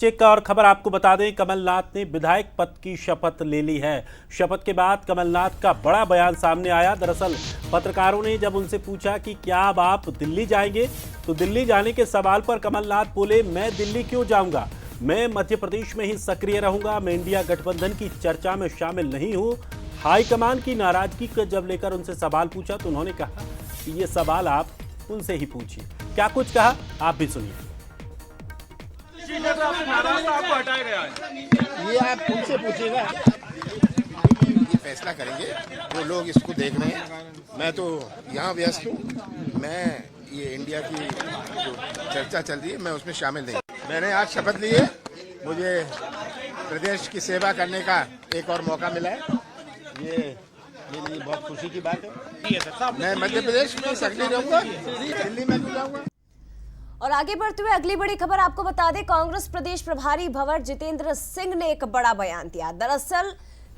एक और खबर आपको बता दें, कमलनाथ ने विधायक पद की शपथ ले ली है। शपथ के बाद कमलनाथ का बड़ा बयान सामने आया। दरअसल पत्रकारों ने जब उनसे पूछा कि क्या अब आप दिल्ली जाएंगे, तो दिल्ली जाने के सवाल पर कमलनाथ बोले, मैं दिल्ली क्यों जाऊंगा, मैं मध्य प्रदेश में ही सक्रिय रहूंगा, मैं इंडिया गठबंधन की चर्चा में शामिल नहीं हूं। हाईकमान की नाराजगी को जब लेकर उनसे सवाल पूछा तो उन्होंने कहा कि ये सवाल आप उनसे ही पूछिए। क्या कुछ कहा आप भी सुनिए। आपको हटाया गया है, ये आप उनसे पूछिएगा, ये फैसला करेंगे वो लोग इसको देख रहे हैं। मैं तो यहाँ व्यस्त हूँ, मैं ये इंडिया की जो चर्चा चल रही है मैं उसमें शामिल नहीं। मैंने आज शपथ ली है, मुझे प्रदेश की सेवा करने का एक और मौका मिला है, ये मेरे लिए बहुत खुशी की बात है। मैं मध्य प्रदेश में सक्रिय रहूंगा, दिल्ली में क्यों जाऊंगा। और आगे बढ़ते हुए अगली बड़ी खबर आपको बता दें, कांग्रेस प्रदेश प्रभारी भंवर जितेंद्र सिंह ने एक बड़ा बयान दिया। दरअसल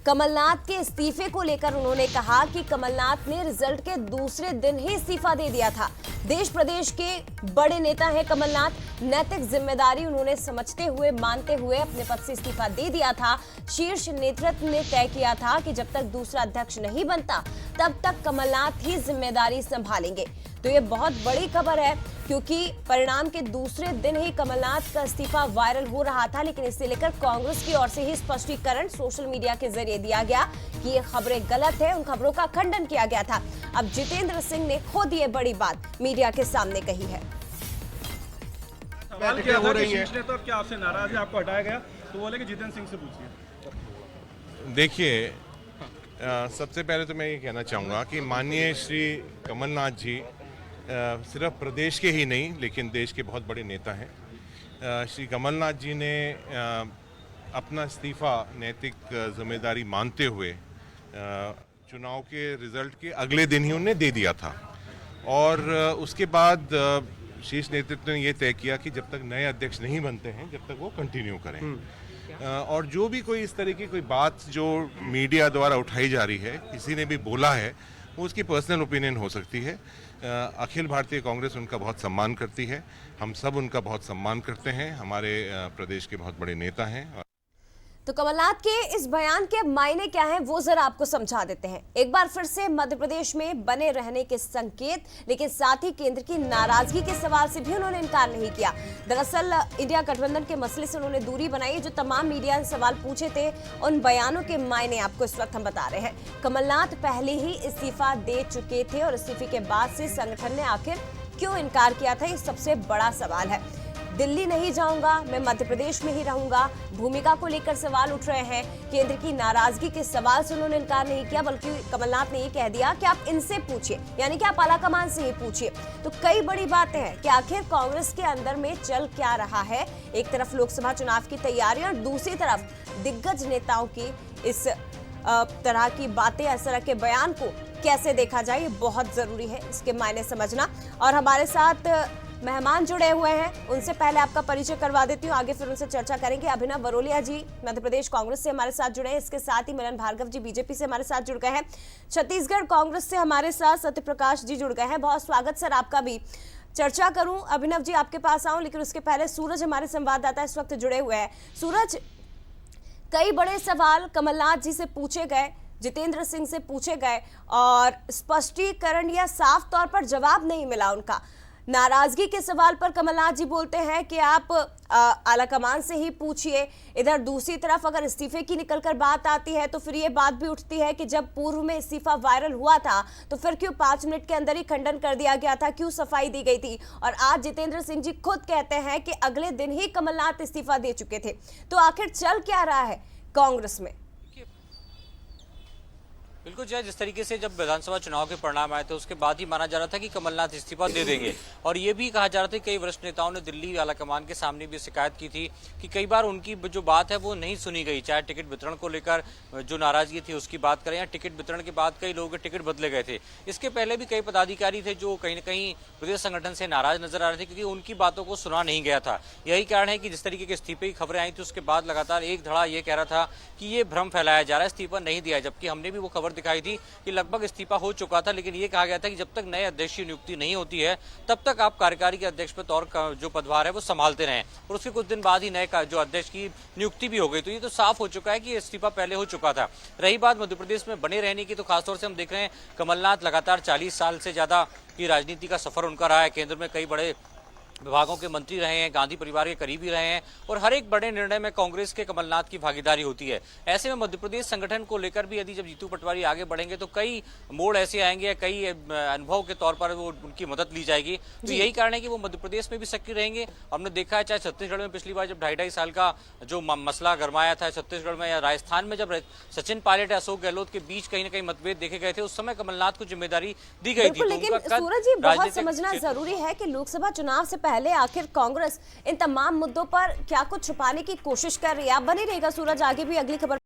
कमलनाथ के इस्तीफे को लेकर उन्होंने कहा कि कमलनाथ ने रिजल्ट के दूसरे दिन ही इस्तीफा दे दिया था। देश प्रदेश के बड़े नेता हैं कमलनाथ, नैतिक जिम्मेदारी उन्होंने समझते हुए मानते हुए अपने पद से इस्तीफा दे दिया था। शीर्ष नेतृत्व ने तय किया था कि जब तक दूसरा अध्यक्ष नहीं बनता तब तक कमलनाथ ही जिम्मेदारी संभालेंगे। तो ये बहुत बड़ी खबर है क्योंकि परिणाम के दूसरे दिन ही कमलनाथ का इस्तीफा वायरल हो रहा था, लेकिन इसे लेकर कांग्रेस की ओर से ही स्पष्टीकरण सोशल मीडिया के जरिए दिया गया कि ये खबरें गलत है। उन खबरों का खंडन किया गया था। अब जितेंद्र सिंह ने खुद ये बड़ी बात मीडिया के सामने कही है। सवाल क्या हो रही है, तो क्या आपसे नाराज है, आपको हटाया गया, तो बोले कि जितेंद्र सिंह से पूछिए। देखिए, सबसे पहले तो मैं ये कहना चाहूँगा कि माननीय श्री कमलनाथ जी सिर्फ प्रदेश के ही नहीं लेकिन देश के बहुत बड़े नेता हैं। श्री कमलनाथ जी ने अपना इस्तीफा नैतिक जिम्मेदारी मानते हुए चुनाव के रिजल्ट के अगले दिन ही उन्हें दे दिया था और उसके बाद शीर्ष नेतृत्व ने यह तय किया कि जब तक नए अध्यक्ष नहीं बनते हैं जब तक वो कंटिन्यू करें। और जो भी कोई इस तरह की कोई बात जो मीडिया द्वारा उठाई जा रही है, किसी ने भी बोला है, वो उसकी पर्सनल ओपिनियन हो सकती है। अखिल भारतीय कांग्रेस उनका बहुत सम्मान करती है, हम सब उनका बहुत सम्मान करते हैं, हमारे प्रदेश के बहुत बड़े नेता हैं। तो कमलनाथ के इस बयान के मायने क्या हैं वो जरा आपको समझा देते हैं। एक बार फिर से मध्य प्रदेश में बने रहने के संकेत, लेकिन साथ ही केंद्र की नाराजगी के सवाल से भी उन्होंने इनकार नहीं किया। दरअसल इंडिया गठबंधन के मसले से उन्होंने दूरी बनाई। जो तमाम मीडिया ने सवाल पूछे थे उन बयानों के मायने आपको इस वक्त हम बता रहे हैं। कमलनाथ पहले ही इस्तीफा दे चुके थे और इस्तीफे के बाद से संगठन ने आखिर क्यों इनकार किया था, ये सबसे बड़ा सवाल है। दिल्ली नहीं जाऊंगा, मैं मध्य प्रदेश में ही रहूंगा, भूमिका को लेकर सवाल उठ रहे हैं। केंद्र की नाराजगी के सवाल से उन्होंने इनकार नहीं किया, बल्कि कमलनाथ ने ये कह दिया कि आप इनसे पूछिए, यानी कि आप आलाकमान से ही पूछिए। तो कई बड़ी बातें हैं कि आखिर कांग्रेस के अंदर में चल क्या रहा है। एक तरफ लोकसभा चुनाव की तैयारियां और दूसरी तरफ दिग्गज नेताओं की इस तरह की बातें, इस तरह के बयान को कैसे देखा जाए, ये बहुत जरूरी है इसके मायने समझना। और हमारे साथ मेहमान जुड़े हुए हैं, उनसे पहले आपका परिचय करवा देती हूँ, आगे फिर उनसे चर्चा करेंगे। अभिनव बरोलिया जी मध्य प्रदेश कांग्रेस से हमारे साथ जुड़े हैं, इसके साथ ही मिलन भार्गव जी बीजेपी से हमारे साथ जुड़ गए हैं। छत्तीसगढ़ कांग्रेस से हमारे साथ सत्यप्रकाश जी जुड़ गए हैं। बहुत स्वागत सर आपका भी। चर्चा करूं, अभिनव जी आपके पास आऊं, लेकिन उसके पहले सूरज हमारे संवाददाता इस वक्त जुड़े हुए हैं। सूरज, कई बड़े सवाल कमलनाथ जी से पूछे गए, जितेंद्र सिंह से पूछे गए और स्पष्टीकरण या साफ तौर पर जवाब नहीं मिला उनका। नाराजगी के सवाल पर कमलनाथ जी बोलते हैं कि आप आलाकमान से ही पूछिए। इधर दूसरी तरफ अगर इस्तीफे की निकलकर बात आती है तो फिर ये बात भी उठती है कि जब पूर्व में इस्तीफा वायरल हुआ था तो फिर क्यों 5 मिनट के अंदर ही खंडन कर दिया गया था, क्यों सफाई दी गई थी। और आज जितेंद्र सिंह जी खुद कहते हैं कि अगले दिन ही कमलनाथ इस्तीफा दे चुके थे। तो आखिर चल क्या रहा है कांग्रेस में? बिल्कुल जय, जिस तरीके से जब विधानसभा चुनाव के परिणाम आए थे उसके बाद ही माना जा रहा था कि कमलनाथ इस्तीफा दे देंगे और ये भी कहा जा रहा था कई वरिष्ठ नेताओं ने दिल्ली आलाकमान के सामने भी शिकायत की थी कि कई बार उनकी जो बात है वो नहीं सुनी गई। चाहे टिकट वितरण को लेकर जो नाराजगी थी उसकी बात करें या टिकट वितरण के बाद कई लोगों के टिकट बदले गए थे। इसके पहले भी कई पदाधिकारी थे जो कहीं ना कहीं प्रदेश संगठन से नाराज नजर आ रहे थे क्योंकि उनकी बातों को सुना नहीं गया था। यही कारण है कि जिस तरीके के इस्तीफे की खबरें आई थी उसके बाद लगातार एक धड़ा ये कह रहा था कि ये भ्रम फैलाया जा रहा है, इस्तीफा नहीं दिया, जबकि हमने भी वो खबर खबर दिखाई थी कि लगभग इस्तीफा हो चुका था, लेकिन ये कहा गया था कि जब तक नए अध्यक्ष की नियुक्ति नहीं होती है तब तक आप कार्यकारी के अध्यक्ष पे तौर का जो पदभार है वो संभालते रहें। और उसके कुछ दिन बाद ही नए जो अध्यक्ष की नियुक्ति भी हो गई। तो ये तो साफ हो चुका है कि इस्तीफा पहले हो चुका था। रही बात मध्य प्रदेश में बने रहने की, तो खासतौर से हम देख रहे हैं कमलनाथ लगातार 40 साल से ज्यादा की राजनीति का सफर उनका रहा है। केंद्र में कई बड़े विभागों के मंत्री रहे हैं, गांधी परिवार के करीबी रहे हैं और हर एक बड़े निर्णय में कांग्रेस के कमलनाथ की भागीदारी होती है। ऐसे में मध्य प्रदेश संगठन को लेकर भी यदि जब जीतू पटवारी आगे बढ़ेंगे तो कई मोड़ ऐसे आएंगे या कई अनुभव के तौर पर वो उनकी मदद ली जाएगी। तो यही कारण है कि वो मध्य प्रदेश में भी सक्रिय रहेंगे। हमने देखा है चाहे छत्तीसगढ़ में पिछली बार जब 2.5 साल का जो मसला गरमाया था छत्तीसगढ़ में, या राजस्थान में जब सचिन पायलट या अशोक गहलोत के बीच कहीं ना कहीं मतभेद देखे गए थे, उस समय कमलनाथ को जिम्मेदारी दी गई थी। लेकिन सूरज जी, बहुत समझना जरूरी है कि लोकसभा चुनाव से पहले आखिर कांग्रेस इन तमाम मुद्दों पर क्या कुछ छुपाने की कोशिश कर रही है। आप बने रहेगा सूरज, आगे भी अगली खबर